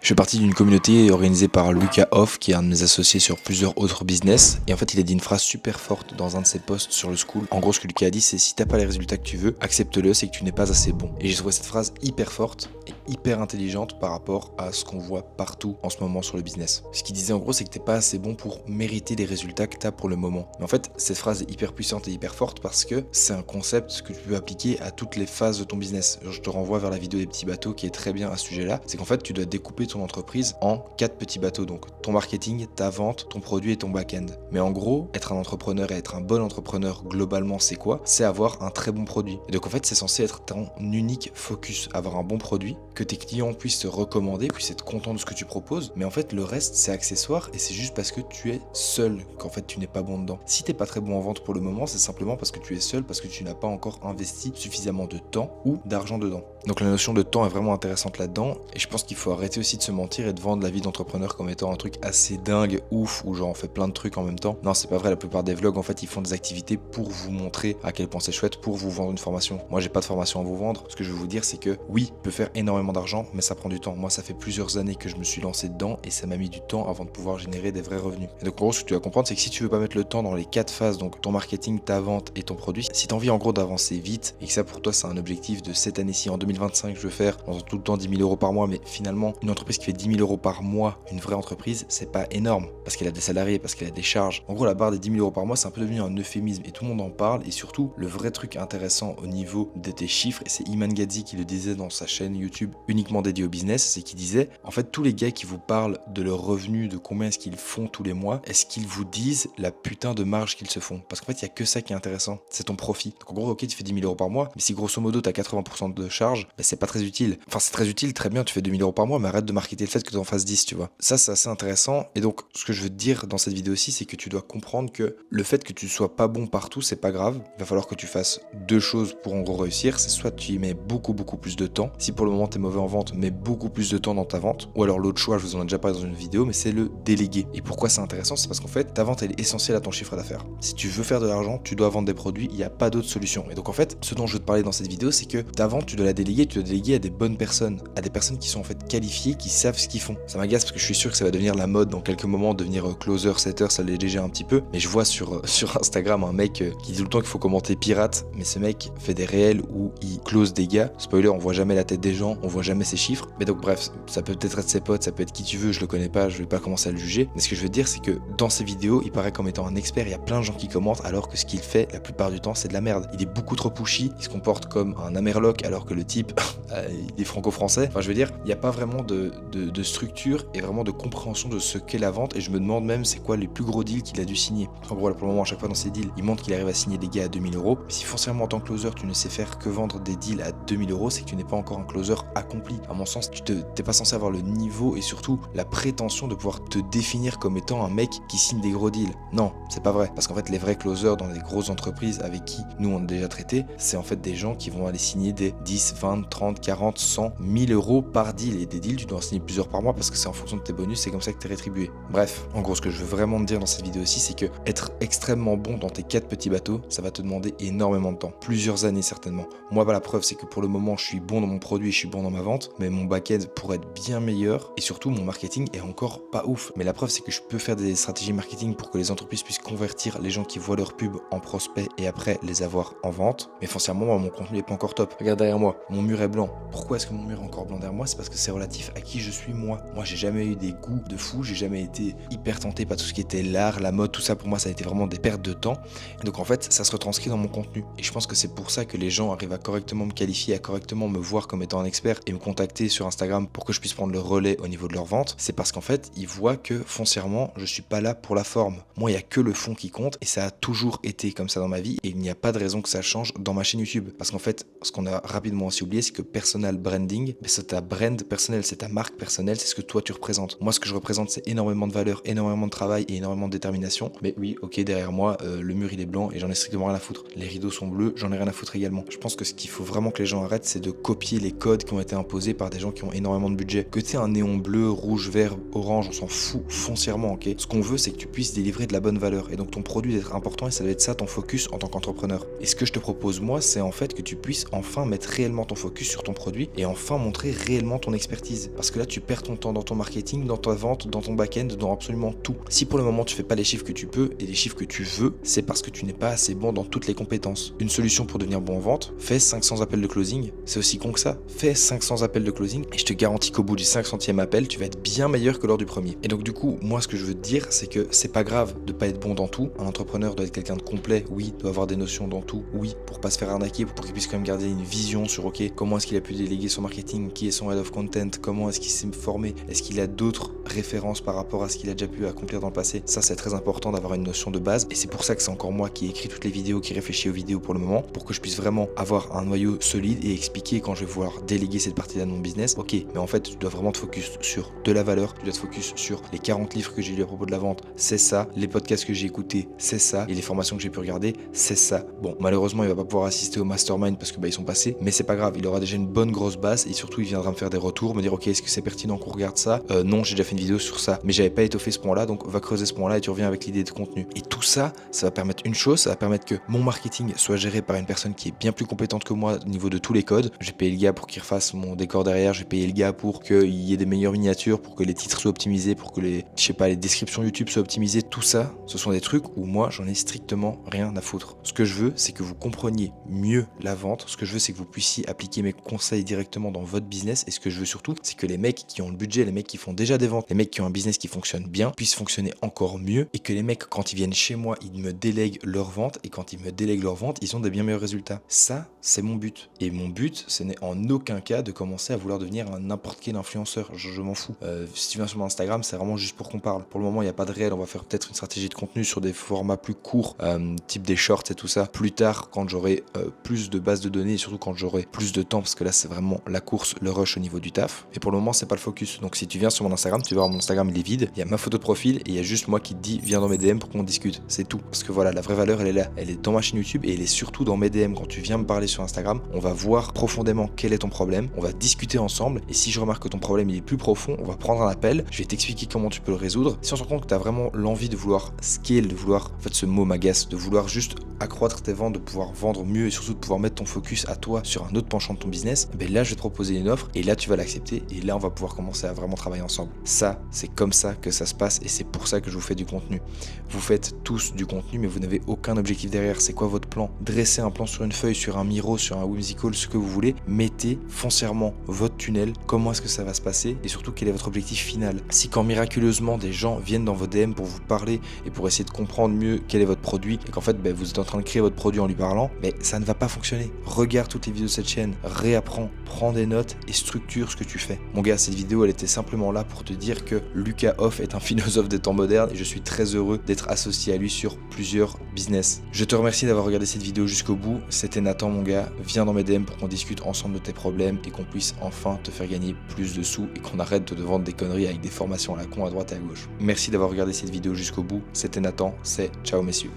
Je fais partie d'une communauté organisée par Lucas Hoff, qui est un de mes associés sur plusieurs autres business. Et en fait, il a dit une phrase super forte dans un de ses posts sur le school. En gros, ce que Lucas a dit, c'est si t'as pas les résultats que tu veux, accepte-le, c'est que tu n'es pas assez bon. Et j'ai trouvé cette phrase hyper forte et hyper intelligente par rapport à ce qu'on voit partout en ce moment sur le business. Ce qu'il disait en gros, c'est que t'es pas assez bon pour mériter les résultats que t'as pour le moment. Mais en fait, cette phrase est hyper puissante et hyper forte parce que c'est un concept que tu peux appliquer à toutes les phases de ton business. Je te renvoie vers la vidéo des petits bateaux qui est très bien à ce sujet-là. C'est qu'en fait, tu dois découper ton entreprise en 4 petits bateaux. Donc ton marketing, ta vente, ton produit et ton back-end. Mais en gros, être un entrepreneur et être un bon entrepreneur globalement, c'est quoi? C'est avoir un très bon produit. Et donc en fait, c'est censé être ton unique focus. Avoir un bon produit, que tes clients puissent te recommander, puissent être contents de ce que tu proposes. Mais en fait, le reste, c'est accessoire et c'est juste parce que tu es seul qu'en fait, tu n'es pas bon dedans. Si t'es pas très bon en vente pour le moment, c'est simplement parce que tu es seul, parce que tu n'as pas encore investi suffisamment de temps ou d'argent dedans. Donc la notion de temps est vraiment intéressante là-dedans et je pense qu'il faut arrêter aussi de se mentir et de vendre la vie d'entrepreneur comme étant un truc assez dingue, ouf, où genre on fait plein de trucs en même temps. Non, c'est pas vrai, la plupart des vlogs en fait ils font des activités pour vous montrer à quel point c'est chouette, pour vous vendre une formation. Moi j'ai pas de formation à vous vendre, ce que je veux vous dire c'est que oui, tu peux faire énormément d'argent mais ça prend du temps. Moi ça fait plusieurs années que je me suis lancé dedans et ça m'a mis du temps avant de pouvoir générer des vrais revenus. Et donc en gros ce que tu vas comprendre c'est que si tu veux pas mettre le temps dans les 4 phases, donc ton marketing, ta vente et ton produit, si tu as envie en gros d'avancer vite et que ça pour toi c'est un objectif de cette année-ci en 2025 je veux faire dans tout le temps 10 000 euros par mois, mais finalement une entreprise qui fait 10 000 euros par mois, une vraie entreprise, c'est pas énorme parce qu'elle a des salariés, parce qu'elle a des charges. En gros la barre des 10 000 euros par mois c'est un peu devenu un euphémisme et tout le monde en parle. Et surtout le vrai truc intéressant au niveau de tes chiffres, et c'est Iman Gadzhi qui le disait dans sa chaîne YouTube uniquement dédiée au business, c'est qu'il disait en fait tous les gars qui vous parlent de leurs revenus, de combien est-ce qu'ils font tous les mois, est-ce qu'ils vous disent la putain de marge qu'ils se font? Parce qu'en fait il y a que ça qui est intéressant, c'est ton profit. Donc en gros ok tu fais 10 000 euros par mois, mais si grosso modo t'as 80% de charge, c'est pas très utile. Enfin c'est très utile, très bien, tu fais 2 000 euros par mois, mais arrête de marketer le fait que tu en fasses 10, tu vois. Ça c'est assez intéressant. Et donc ce que je veux te dire dans cette vidéo aussi, c'est que tu dois comprendre que le fait que tu sois pas bon partout, c'est pas grave. Il va falloir que tu fasses deux choses pour en gros réussir. C'est soit tu y mets beaucoup plus de temps. Si pour le moment t'es mauvais en vente, mets beaucoup plus de temps dans ta vente. Ou alors l'autre choix, je vous en ai déjà parlé dans une vidéo, mais c'est le déléguer. Et pourquoi c'est intéressant? C'est parce qu'en fait ta vente elle est essentielle à ton chiffre d'affaires. Si tu veux faire de l'argent, tu dois vendre des produits, il n'y a pas d'autre solution. Et donc en fait, ce dont je veux te parler dans cette vidéo, c'est que ta vente, tu dois la déléguer, tu dois déléguer à des bonnes personnes, à des personnes qui sont en fait qualifiées, qui savent ce qu'ils font. Ça m'agace parce que je suis sûr que ça va devenir la mode dans quelques moments, devenir closer, setter, ça l'est déjà un petit peu. Mais je vois sur Instagram un mec qui dit tout le temps qu'il faut commenter pirate, mais ce mec fait des réels où il close des gars. Spoiler, on voit jamais la tête des gens, on voit jamais ses chiffres. Mais donc bref, ça peut peut-être être ses potes, ça peut être qui tu veux, je le connais pas, je vais pas commencer à le juger. Mais ce que je veux dire, c'est que dans ses vidéos, il paraît comme étant un expert, il y a plein de gens qui commentent alors que ce qu'il fait, la plupart du temps, c'est de la merde. Il est beaucoup trop pushy, il se comporte comme un amerloc alors que le type, il est franco-français. Enfin, je veux dire, il n'y a pas vraiment de structure et vraiment de compréhension de ce qu'est la vente. Et je me demande même c'est quoi les plus gros deals qu'il a dû signer. En gros, là, pour le moment, à chaque fois dans ses deals, il montre qu'il arrive à signer des gars à 2 000 euros. Mais si foncièrement en tant que closer, tu ne sais faire que vendre des deals à 2 000 euros, c'est que tu n'es pas encore un closer accompli. À mon sens, tu t'es pas censé avoir le niveau et surtout la prétention de pouvoir te définir comme étant un mec qui signe des gros deals. Non, c'est pas vrai. Parce qu'en fait, les vrais closers dans les grosses entreprises avec qui nous on a déjà traité, c'est en fait des gens qui vont aller signer des 10, 20, 30, 40, 100, 1000 euros par deal. Et des deals, tu dois en signer plusieurs par mois parce que c'est en fonction de tes bonus, c'est comme ça que tu es rétribué. Bref, en gros, ce que je veux vraiment te dire dans cette vidéo aussi, c'est que être extrêmement bon dans tes 4 petits bateaux, ça va te demander énormément de temps. Plusieurs années certainement. Moi, la preuve, c'est que pour le moment, je suis bon dans mon produit, je suis bon dans ma vente, mais mon back-end pourrait être bien meilleur et surtout, mon marketing est encore pas ouf. Mais la preuve, c'est que je peux faire des stratégies marketing pour que les entreprises puissent convertir les gens qui voient leur pub en prospects et après les avoir en vente. Mais foncièrement, moi, mon contenu n'est pas encore top. Regarde derrière moi, mon mur est blanc. Pourquoi est-ce que mon mur est encore blanc derrière moi? C'est parce que c'est relatif à qui je suis moi. Moi, j'ai jamais eu des goûts de fou, j'ai jamais été hyper tenté par tout ce qui était l'art, la mode, tout ça. Pour moi, ça a été vraiment des pertes de temps. Et donc en fait, ça se retranscrit dans mon contenu. Et je pense que c'est pour ça que les gens arrivent à correctement me qualifier, à correctement me voir comme étant un expert et me contacter sur Instagram pour que je puisse prendre le relais au niveau de leur vente. C'est parce qu'en fait, ils voient que foncièrement, je suis pas là pour la forme. Moi, il y a que le fond qui compte et ça a toujours été comme ça dans ma vie et il n'y a pas de raison que ça change dans ma chaîne YouTube. Parce qu'en fait, ce qu'on a rapidement aussi oublié, c'est que personal branding, c'est ta brand personnelle, c'est ta marque personnelle, c'est ce que toi tu représentes. Moi, ce que je représente, c'est énormément de valeur, énormément de travail et énormément de détermination. Mais oui, ok, derrière moi, le mur il est blanc et j'en ai strictement rien à foutre. Les rideaux sont bleus, j'en ai rien à foutre également. Je pense que ce qu'il faut vraiment que les gens arrêtent, c'est de copier les codes qui ont été imposés par des gens qui ont énormément de budget. Que tu aies un néon bleu, rouge, vert, orange, on s'en fout foncièrement, ok. Ce qu'on veut, c'est que tu puisses délivrer de la bonne valeur et donc ton produit d'être important et ça doit être ça ton focus en tant qu'entrepreneur. Et ce que je te propose moi, c'est en fait que tu puisses enfin mettre réellement ton focus sur ton produit et enfin montrer réellement ton expertise. Parce que là, tu perds ton temps dans ton marketing, dans ta vente, dans ton back-end, dans absolument tout. Si pour le moment tu fais pas les chiffres que tu peux et les chiffres que tu veux, c'est parce que tu n'es pas assez bon dans toutes les compétences. Une solution pour devenir bon en vente, fais 500 appels de closing. C'est aussi con que ça. Fais 500 appels de closing et je te garantis qu'au bout du 500e appel, tu vas être bien meilleur que lors du premier. Et donc du coup, moi ce que je veux te dire, c'est que c'est pas grave de pas être bon dans tout. Un entrepreneur doit être quelqu'un de complet, oui, doit avoir des notions dans tout, oui, pour pas se faire arnaquer, pour qu'il puisse quand même garder une vision sur ok, comment est-ce qu'il a pu déléguer son marketing, qui est son head of content, comment est-ce qu'il s'est formé, est-ce qu'il a d'autres références par rapport à ce qu'il a déjà pu accomplir dans le passé. Ça c'est très important d'avoir une notion de base et c'est pour ça que c'est encore moi qui écris toutes les vidéos, qui réfléchis aux vidéos pour le moment, pour que je puisse vraiment avoir un noyau solide et expliquer quand je vais vouloir déléguer cette partie-là de mon business, ok, mais en fait tu dois vraiment te focus sur de la valeur, tu dois te focus sur les 40 livres que j'ai lus à propos de la vente, c'est ça, les podcasts que j'ai écoutés, c'est ça, et les formations que j'ai pu regarder, c'est ça. Bon, malheureusement il va pas pouvoir assister au mastermind parce que ils sont passés, mais c'est pas grave, il aura déjà une bonne grosse base et surtout il viendra me faire des retours, me dire ok, est-ce que c'est pertinent qu'on regarde ça, non, j'ai déjà fait une vidéo sur ça, mais j'avais pas étoffé ce point-là, donc va creuser ce point-là et tu reviens avec l'idée de contenu. Et tout ça, ça va permettre une chose, ça va permettre que mon marketing soit géré par une personne qui est bien plus compétente que moi au niveau de tous les codes. J'ai payé le gars pour qu'il refasse mon décor derrière, j'ai payé le gars pour qu'il y ait des meilleures miniatures, pour que les titres soient optimisés, pour que les descriptions YouTube soient optimisées. Tout ça, ce sont des trucs où moi j'en ai strictement rien à foutre. Ce que je veux, c'est que vous compreniez mieux la vente, ce que je veux, c'est que vous puissiez appliquer mes conseils directement dans votre business, et ce que je veux surtout, c'est que les mecs qui ont le budget, les mecs qui font déjà des ventes, les mecs qui ont un business qui fonctionne bien, puissent fonctionner encore mieux, et que les mecs, quand ils viennent chez moi, ils me délèguent leur vente, et quand ils me délèguent leur vente, ils ont des bien meilleurs résultats. Ça, c'est mon but. Et mon but, ce n'est en aucun cas de commencer à vouloir devenir n'importe quel influenceur. Je m'en fous. Si tu viens sur mon Instagram, c'est vraiment juste pour qu'on parle. Pour le moment, il n'y a pas de réel. On va faire peut-être une stratégie de contenu sur des formats plus courts, type des shorts et tout ça. Plus tard, quand j'aurai plus de bases de données et surtout quand j'aurai plus de temps, parce que là, c'est vraiment la course, le rush au niveau du taf. Et pour le moment, c'est pas le focus. Donc si tu viens sur mon Instagram, tu vas voir mon Instagram, il est vide. Il y a ma photo de profil et il y a juste moi qui te dis viens dans mes DM pour qu'on discute. C'est tout. Parce que voilà, la vraie valeur, elle est là. Elle est dans ma chaîne YouTube et elle est surtout dans mes DM. Quand tu viens me parler sur Instagram, on va voir profondément quel est ton problème. On va discuter ensemble et si je remarque que ton problème il est plus profond, on va prendre un appel. Je vais t'expliquer comment tu peux le résoudre. Si on se rend compte que tu as vraiment l'envie de vouloir scale, de vouloir, en fait ce mot m'agace, de vouloir juste accroître tes ventes, de pouvoir vendre mieux et surtout de pouvoir mettre ton focus à toi sur un autre penchant de ton business, ben là je vais te proposer une offre et là tu vas l'accepter et là on va pouvoir commencer à vraiment travailler ensemble. Ça, c'est comme ça que ça se passe et c'est pour ça que je vous fais du contenu. Vous faites tous du contenu mais vous n'avez aucun objectif derrière. C'est quoi votre plan? Dressez un plan sur une feuille, sur un Miro, sur un Whimsical, ce que vous voulez. Mettez foncièrement votre tunnel, comment est-ce que ça va se passer et surtout quel est votre objectif final. Si quand miraculeusement des gens viennent dans vos DM pour vous parler et pour essayer de comprendre mieux quel est votre produit et qu'en fait vous êtes en train de créer votre produit en lui parlant, mais ça ne va pas fonctionner. Regarde toutes les vidéos de cette chaîne, réapprends, prends des notes et structure ce que tu fais. Mon gars, cette vidéo elle était simplement là pour te dire que Lucas Hoff est un philosophe des temps modernes et je suis très heureux d'être associé à lui sur plusieurs business. Je te remercie d'avoir regardé cette vidéo jusqu'au bout. C'était Nathan mon gars, viens dans mes DM pour qu'on discute ensemble de tes problèmes et qu'on puisse enfin te faire gagner plus de sous et qu'on arrête de te vendre des conneries avec des formations à la con à droite et à gauche. Merci d'avoir regardé cette vidéo jusqu'au bout. C'était Nathan, c'est ciao messieurs.